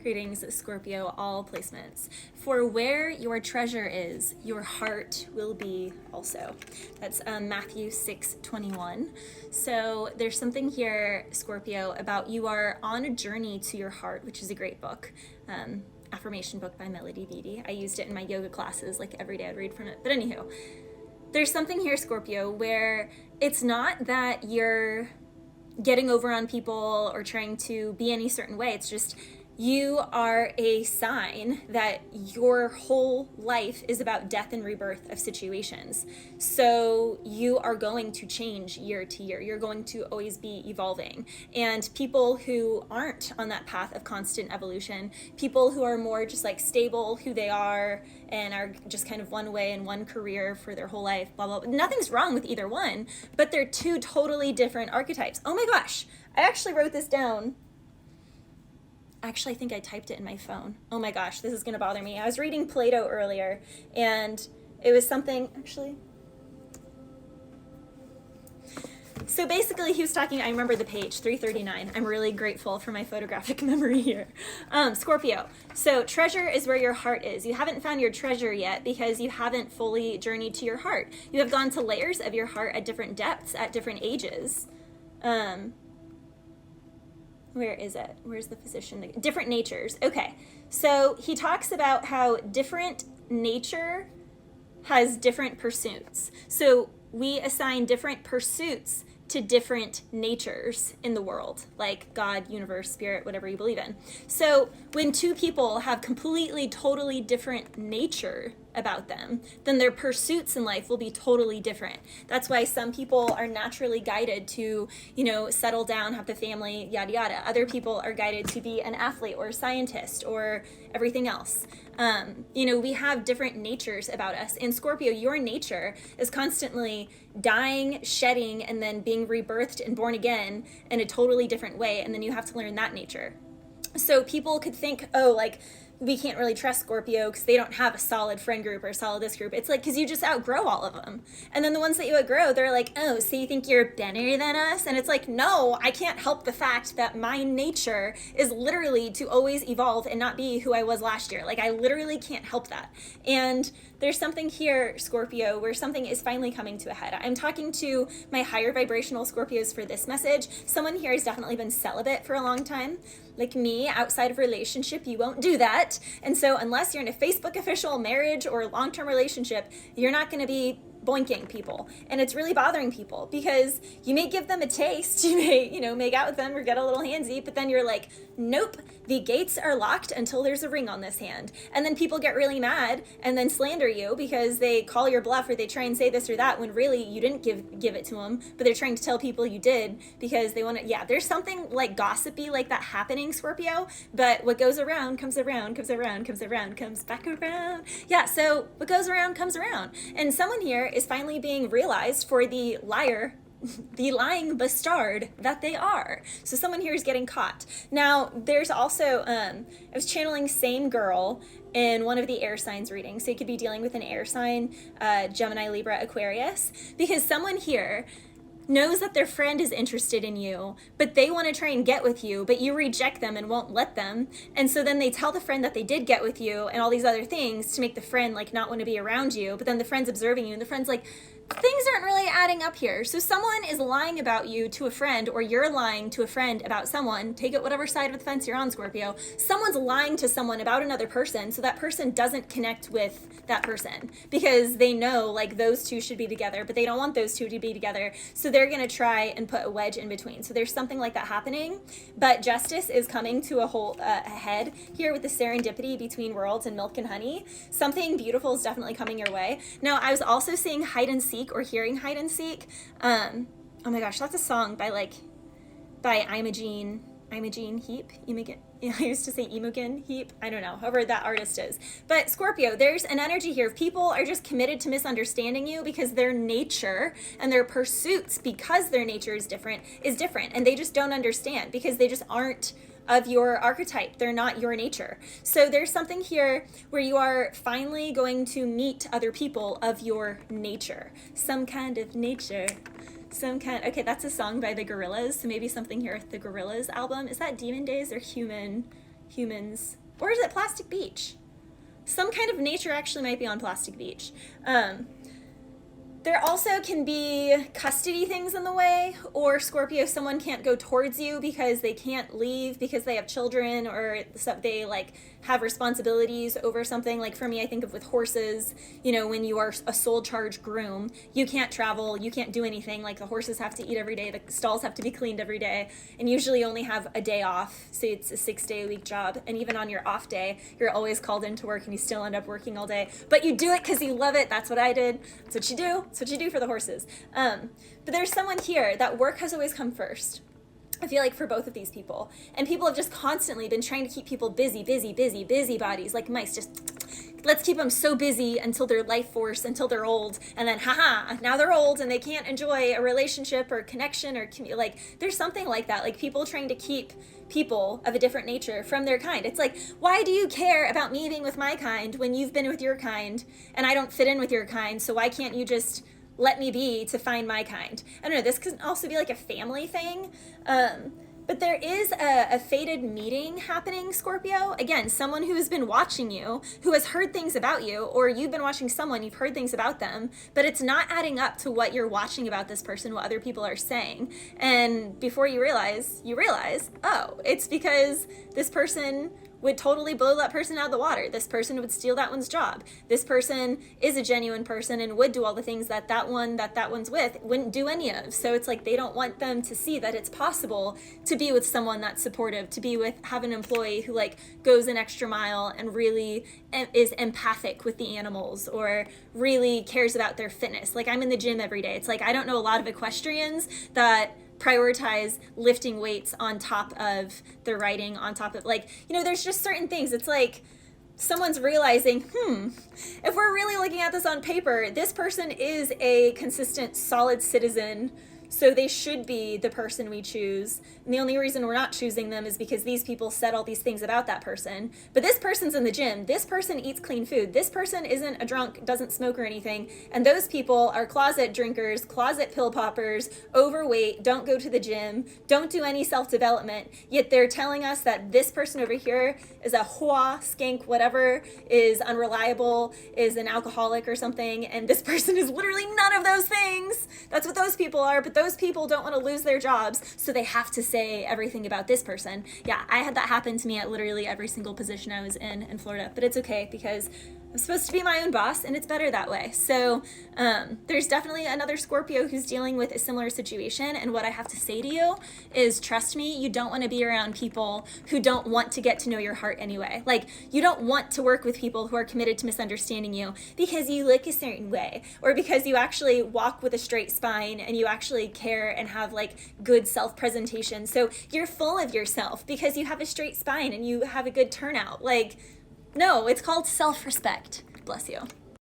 Greetings, Scorpio, all placements. For where your treasure is, your heart will be also. That's Matthew 6:21. So there's something here, Scorpio, about you are on a journey to your heart, which is a great book. Affirmation book by Melody Beattie. I used it in my yoga classes, like every day I'd read from it. But anywho, there's something here, Scorpio, where it's not that you're getting over on people or trying to be any certain way. It's just you are a sign that your whole life is about death and rebirth of situations. So you are going to change year to year. You're going to always be evolving. And people who aren't on that path of constant evolution, people who are more just like stable who they are and are just kind of one way and one career for their whole life, blah, blah, blah. Nothing's wrong with either one, but they're two totally different archetypes. Oh my gosh, I actually wrote this down. Actually, I think I typed it in my phone. Oh my gosh, this is going to bother me. I was reading Plato earlier, and it was something, actually. So basically, he was talking, I remember the page, 339. I'm really grateful for my photographic memory here. Scorpio. So treasure is where your heart is. You haven't found your treasure yet because you haven't fully journeyed to your heart. You have gone to layers of your heart at different depths, at different ages. Where is it? Where's the physician? Different natures. Okay. So he talks about how different nature has different pursuits. So we assign different pursuits to different natures in the world, like God, universe, spirit, whatever you believe in. So when two people have completely, totally different nature about them, then their pursuits in life will be totally different. That's why some people are naturally guided to, settle down, have the family, yada, yada. Other people are guided to be an athlete or a scientist or everything else. We have different natures about us. In Scorpio, your nature is constantly dying, shedding, and then being rebirthed and born again in a totally different way. And then you have to learn that nature. So people could think, we can't really trust Scorpio because they don't have a solid friend group or a solid this group. It's like, because you just outgrow all of them. And then the ones that you outgrow, they're like, oh, so you think you're better than us? And it's like, no, I can't help the fact that my nature is literally to always evolve and not be who I was last year. Like, I literally can't help that. And there's something here, Scorpio, where something is finally coming to a head. I'm talking to my higher vibrational Scorpios for this message. Someone here has definitely been celibate for a long time. Like me, outside of relationship, you won't do that. And so unless you're in a Facebook official marriage or long-term relationship, you're not going to be boinking people. And it's really bothering people because you may give them a taste, you may, make out with them or get a little handsy, but then you're like, nope, the gates are locked until there's a ring on this hand. And then people get really mad and then slander you because they call your bluff or they try and say this or that when really you didn't give it to them, but they're trying to tell people you did because they want to, there's something like gossipy like that happening, Scorpio, but what goes around comes around, comes around, comes around, comes back around. Yeah, so what goes around comes around. And someone here is finally being realized for the liar, the lying bastard that they are. So someone here is getting caught. Now, there's also, I was channeling same girl in one of the air signs readings. So you could be dealing with an air sign, Gemini, Libra, Aquarius, because someone here knows that their friend is interested in you, but they want to try and get with you, but you reject them and won't let them. And so then they tell the friend that they did get with you and all these other things to make the friend not want to be around you. But then the friend's observing you and the friend's like, things aren't really adding up here. So someone is lying about you to a friend, or you're lying to a friend about someone. Take it whatever side of the fence you're on, Scorpio. Someone's lying to someone about another person so that person doesn't connect with that person because they know those two should be together, but they don't want those two to be together. So they're going to try and put a wedge in between. So there's something like that happening, but justice is coming to a head here with the serendipity between worlds and milk and honey. Something beautiful is definitely coming your way. Now, I was also seeing hide and seek or hearing hide and seek. Oh my gosh, that's a song by Imogen Heap. I used to say Imogen Heap. I don't know, whoever that artist is. But Scorpio, there's an energy here. People are just committed to misunderstanding you because their nature and their pursuits, because their nature is different. And they just don't understand because they just aren't of your archetype. They're not your nature. So there's something here where you are finally going to meet other people of your nature. Some kind of nature. Okay, that's a song by the Gorillaz. So maybe something here with the Gorillaz album. Is that Demon Days or Human humans. Or is it Plastic Beach? Some kind of nature actually might be on Plastic Beach. There also can be custody things in the way, or Scorpio, someone can't go towards you because they can't leave because they have children, or they like have responsibilities over something. Like for me, I think of with horses, you know, when you are a soul charge groom, you can't travel, you can't do anything. Like the horses have to eat every day, the stalls have to be cleaned every day, and usually only have a day off. So it's a 6-day-a-week job. And even on your off day, you're always called into work and you still end up working all day. But you do it because you love it. That's what I did. That's what you do. That's what you do for the horses. But there's someone here that work has always come first. I feel like for both of these people. And people have just constantly been trying to keep people busy bodies, like mice. Just let's keep them so busy until their life force, until they're old. And then, now they're old and they can't enjoy a relationship or connection or like, there's something like that. Like people trying to keep people of a different nature from their kind. It's like, why do you care about me being with my kind when you've been with your kind and I don't fit in with your kind? So why can't you just let me be to find my kind? I don't know, this can also be like a family thing. But there is a fated meeting happening, Scorpio. Again, someone who has been watching you, who has heard things about you, or you've been watching someone, you've heard things about them, but it's not adding up to what you're watching about this person, what other people are saying. And before you realize, oh, it's because this person would totally blow that person out of the water. This person would steal that one's job. This person is a genuine person and would do all the things that one's with wouldn't do any of. So it's like they don't want them to see that it's possible to be with someone that's supportive, to be with, have an employee who like goes an extra mile and really is empathic with the animals or really cares about their fitness. Like I'm in the gym every day. It's like I don't know a lot of equestrians that prioritize lifting weights on top of the riding, on top of like, you know, there's just certain things. It's like someone's realizing, if we're really looking at this on paper, this person is a consistent, solid citizen, so they should be the person we choose. And the only reason we're not choosing them is because these people said all these things about that person. But this person's in the gym. This person eats clean food. This person isn't a drunk, doesn't smoke or anything. And those people are closet drinkers, closet pill poppers, overweight, don't go to the gym, don't do any self-development. Yet they're telling us that this person over here is a hoa, skank, whatever, is unreliable, is an alcoholic or something. And this person is literally none of those things. That's what those people are. But those people don't want to lose their jobs, so they have to say everything about this person. Yeah, I had that happen to me at literally every single position I was in Florida, but it's okay because I'm supposed to be my own boss and it's better that way. So there's definitely another Scorpio who's dealing with a similar situation, and what I have to say to you is trust me, you don't want to be around people who don't want to get to know your heart anyway. Like you don't want to work with people who are committed to misunderstanding you because you look a certain way or because you actually walk with a straight spine and you actually care and have like good self-presentation. So you're full of yourself because you have a straight spine and you have a good turnout. Like, no, it's called self-respect. Bless you.